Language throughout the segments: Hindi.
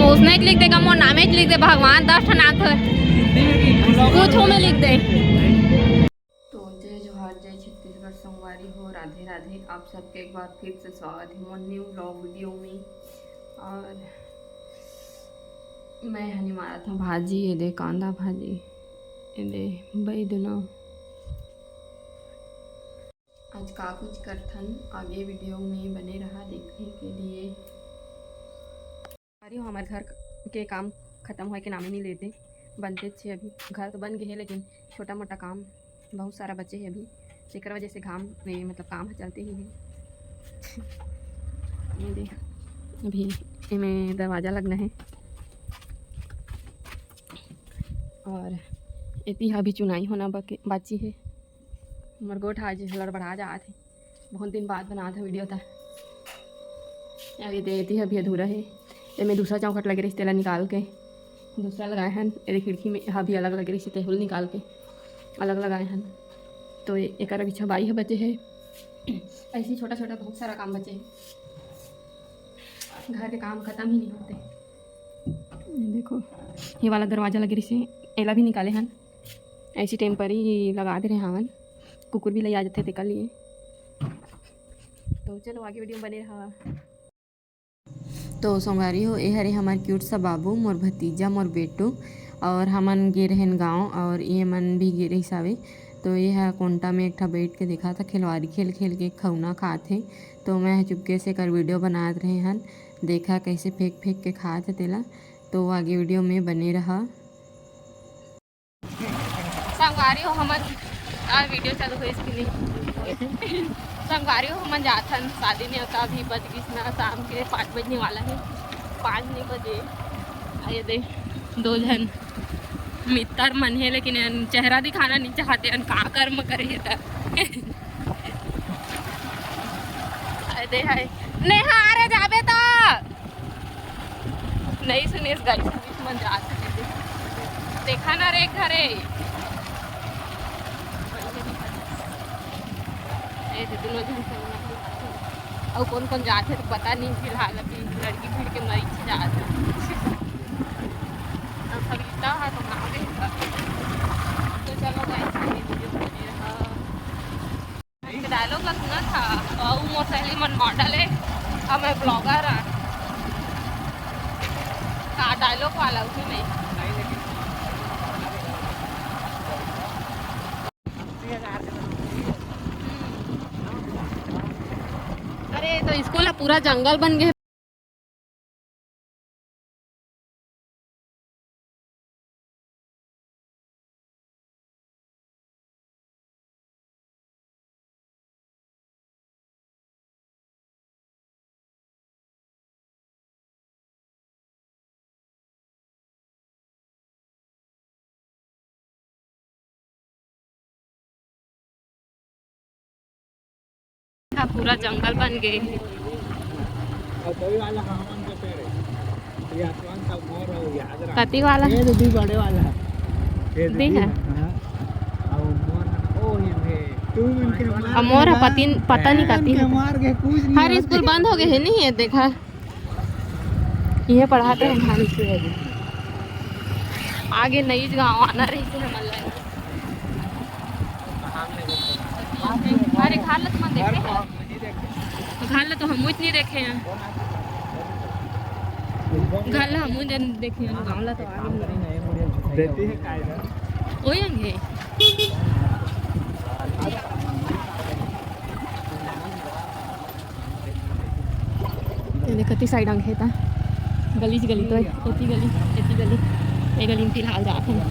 उसने लिख देगा मोर नाम लिख दे भगवान 10 नाम था कुछ में लिख दे। तो जय जोहार जय छत्तीसगढ़ संगवारी हो, राधे राधे। आप सबके एक बार फिर से स्वागत है मोर न्यू ब्लॉग वीडियो में। और मैं हनी मारा था भाजी, ये दे कांदा भाजी, ये दे बैदना। आज का कुछ करथन आगे वीडियो में बने रहा देखने के लिए। अरे हमारे घर के काम ख़त्म होए के नाम ही नहीं लेते, बनते छे। अभी घर तो बन गए हैं लेकिन छोटा मोटा काम बहुत सारा बचे है अभी, एक वजह से काम में मतलब काम चलते ही है। ये देख अभी इनमें दरवाज़ा लगना है और इतनी अभी चुनाई होना बाकी है। मरगोट आज लड़बड़ा जा थे, बहुत दिन बाद बना था वीडियो था। अभी देती अभी अधूरा है। ये मैं दूसरा चौखट लगे रही तेला निकाल के दूसरा लगाए हैं। ये खिड़की में अभी अलग लगे रही तेहुल निकाल के अलग लगाए हैं। तो एक अभी छबाई है बचे है, ऐसे छोटा छोटा बहुत सारा काम बचे है। घर के काम ख़त्म ही नहीं होते। देखो ये वाला दरवाज़ा लगे रही से एला भी निकाले हैं, ऐसी टेम्परी लगा दे रहे हैं। कुकुर भी ले आ जाते थे कल लिए। तो चलो आगे वीडियो में बने रहा। तो संगवारी हो, ये हरे हमार क्यूट सा बाबू, मोर भतीजा, मोर बेटू। और हमन गे रहें गाँव और ये मन भी गे रही सावे। तो ये है कोंटा में एक ठा बैठ के देखा था, खिलवाड़ी खेल खेल के खौना खाते। तो मैं चुपके से कर वीडियो बनात रहे हन, देखा कैसे फेंक फेंक के खात है तेला। तो आगे वीडियो में बने रहा। संगवारी हो हमन आज वीडियो चालू है इसके लिए। संगवारी हो हमन जाथन शादी नहीं होता, अभी बज गई ना शाम के 5 बजने वाला है, 5 नहीं बजे। आइए दे 2 जन मित्र मन है लेकिन चेहरा दिखाना नहीं चाहते हैं, का कर्म करे दे है नेहा आ रहे जाबे तो नहीं सुने गाइस मन जा सकते देखा ना रे घरे दोनों जन और कौन कौन जाते तो पता नहीं। फिलहाल अभी लड़की भीड़ के मरीज से जाते खरीदता है तो नाम। तो चलो डायलॉग का सुना था और मोर सहेली मन मॉडल है और मैं ब्लॉगर हाँ का डायलॉग वाला उसी में। अरे तो स्कूल पूरा जंगल बन गया। पूरा जंगल बन गए। कती वाला ये तो बड़े वाला है दी है मोर पता नहीं कती है। हर स्कूल बंद हो गए है नहीं है देखा ये पढ़ाते हैं हम से आगे नई गाँव आना रही थी हमारे। अरे घाल तो हम देखे हैं, घाल तो हम नहीं देखे हैं, घाल हम देखे हैं, गाँव ला तो आगे देती है कायदा ओएंगे। ये कती साइड अंग है ता गली गली तो एती गली ए गली में फिलहाल जाते हैं।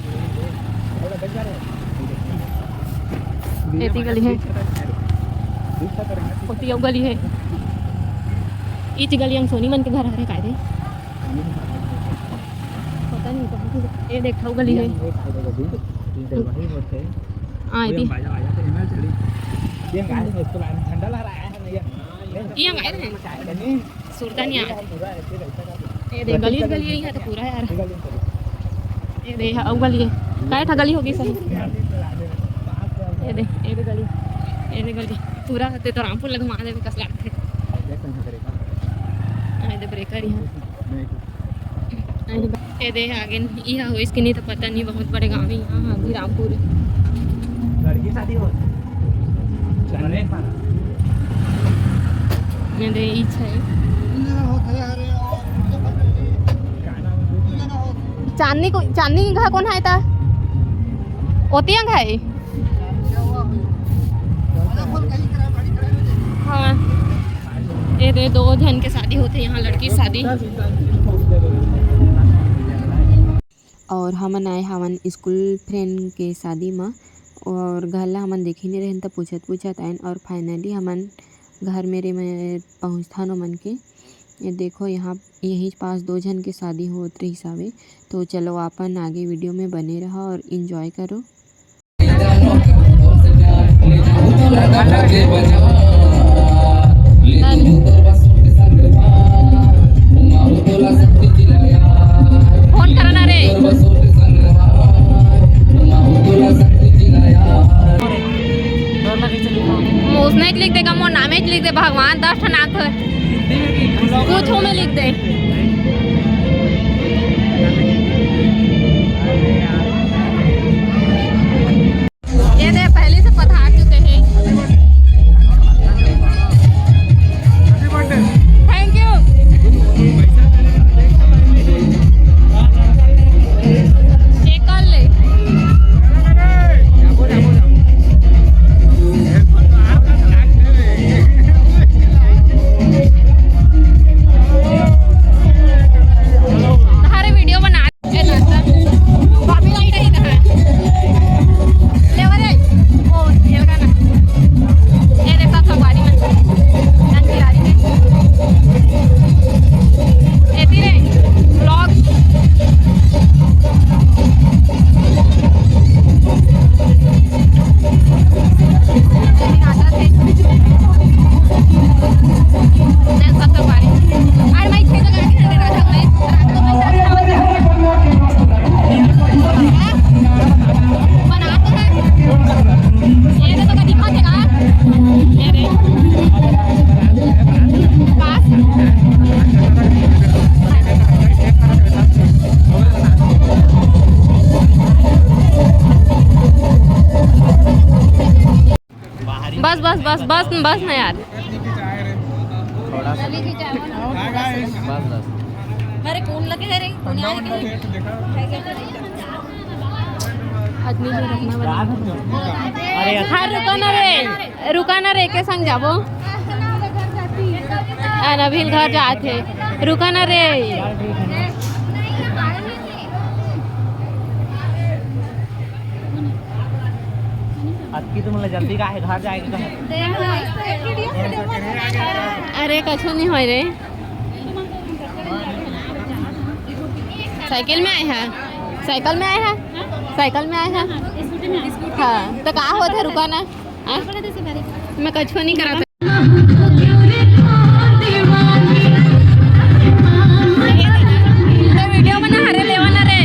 एती गली है होती गली है इच गली अंग सोनी मन के घर हरे कायदे पता नहीं कहाँ ये देखा गली है। हाँ ये गए थे सुरता नहीं आ ये दे गली गली यही है तो पूरा यार ये दे अब गली है काय था गली होगी सही ये दे गली पूरा ते तो रामपुर लग मार दे कस लागते ये ब्रेकर ही ये दे आगे यहाँ हो इसकी नहीं तो पता नहीं बहुत बड़े गाँव है यहाँ आगे रामपुर लड़की शादी हो ये दे इच्छा है चांदनी घा कौन है ता ओतियंग है हाँ ये दे 2 जन के शादी होते यहाँ लड़की शादी और हमन आए हमन स्कूल फ्रेंड के शादी में और घर ला हमन देखी नहीं रहे तो पूछत आए और फाइनली हमन घर मेरे में पहुँचता नो मन के ये देखो यहाँ यहीं पास 2 जन के शादी होत रही हिसाबे तो चलो अपन आगे वीडियो में बने रहा और इन्जॉय करो। फोन करना रे उसने लिख देगा मोर नाम लिख दे भगवान 10 ठन नाम थे कुछ में लिख दे ये दे पहले से पधार चुके हैं थैंक यू चेक कर ले बस ना यार अरे कौन लगे रे आदमी रुका ना रे के संग जाबो नबील घर जाते रुका ना रे की तुम जल्दी का है घर जाएगा अरे कछु नहीं हो रे साइकिल में आए हैं साइकिल में आए हैं हाँ तो कहाँ होता है रुका ना मैं कछु नहीं करा वीडियो बना रे लेवाना रे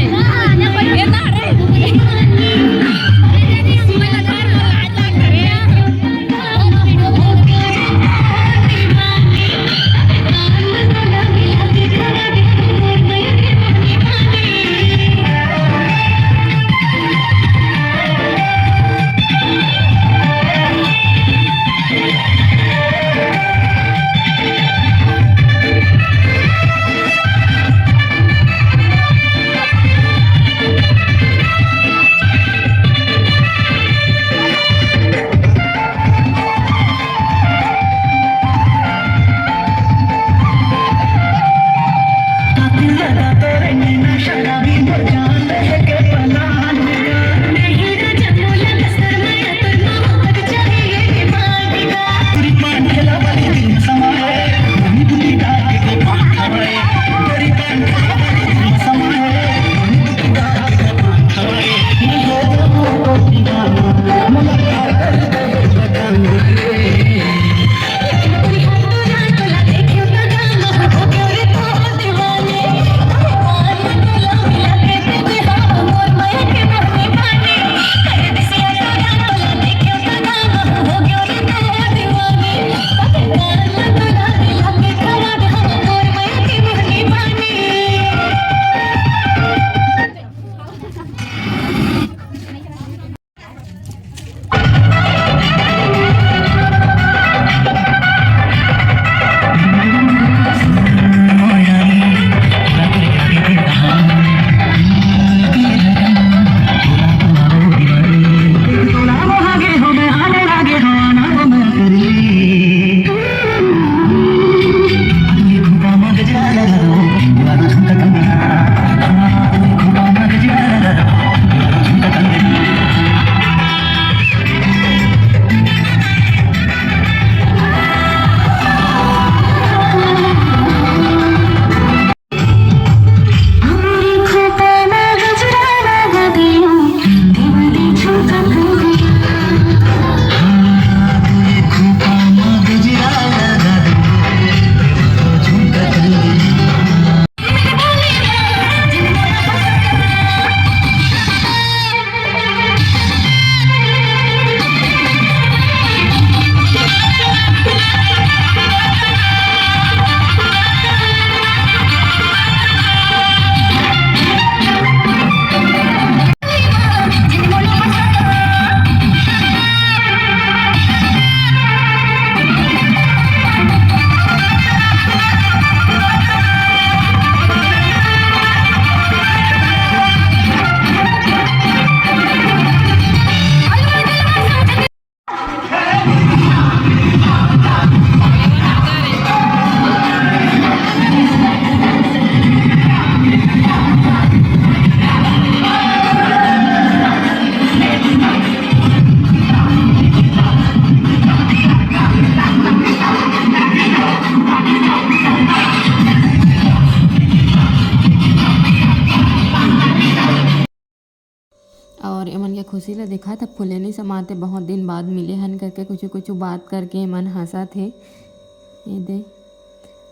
खुशी ला देखा था फूले नहीं समाते बहुत दिन बाद मिले हन करके कुछ कुछ बात करके मन हंसा थे ये दे।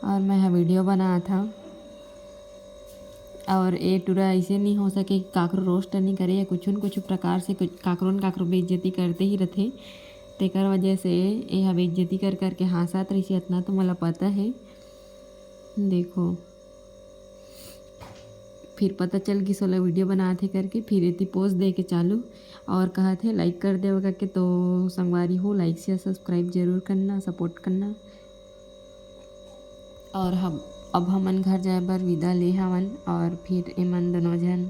और मैं यहाँ वीडियो बना था और ये टूरा ऐसे नहीं हो सके कि काकरो रोस्ट नहीं करे या कुछ न कुछ प्रकार से कुछ काकरो न काकरो बेइज्जती करते ही रहते। तेकर वजह से यह बेइज्जती कर करके हंसात रही इतना तो मला पता है। देखो फिर पता चल कि 16 वीडियो बनाते करके फिर इतनी पोस्ट दे के चालू और कहा थे लाइक कर दे करके। तो संगवारी हो लाइक शेयर सब्सक्राइब जरूर करना सपोर्ट करना। और हम अब हमन घर जाए बर विदा ले हवन और फिर एमन दोनों जन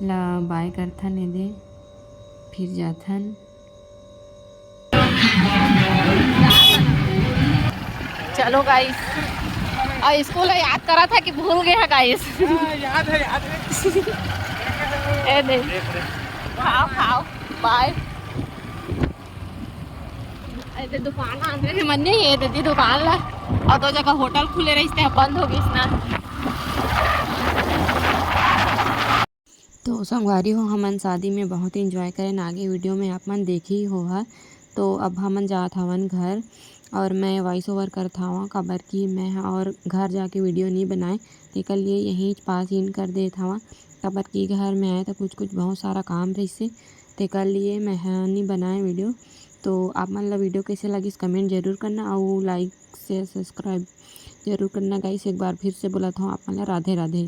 ला बाय करथन ए दे फिर जाथन। चलो गाइस और स्कूल याद करा था कि भूल गए हैं गाइस। याद है ए दे खाओ खाओ बाय। ऐसे दुकान आंदे थे मन नहीं है दी दुकान ला और दो जगह होटल खुले रही थे बंद हो गई ना। तो संगवारी हो हमन शादी में बहुत इंजॉय करें आगे वीडियो में आप मन देखी ही हो हा। तो अब हमन जात हवन घर और मैं वॉइस ओवर करता हूँ काबर कि मैं और घर जाके वीडियो नहीं बनाए तेकर लिए यहीं पास इन कर देता हूँ काबर कि घर में आए तो कुछ बहुत सारा काम रही से तेकर लिए मैं नहीं बनाए वीडियो। तो आप मन ला वीडियो कैसे लगिस कमेंट जरूर करना और लाइक शेयर सब्सक्राइब जरूर करना गाइस। एक बार फिर से बोला था आप मन ला राधे राधे।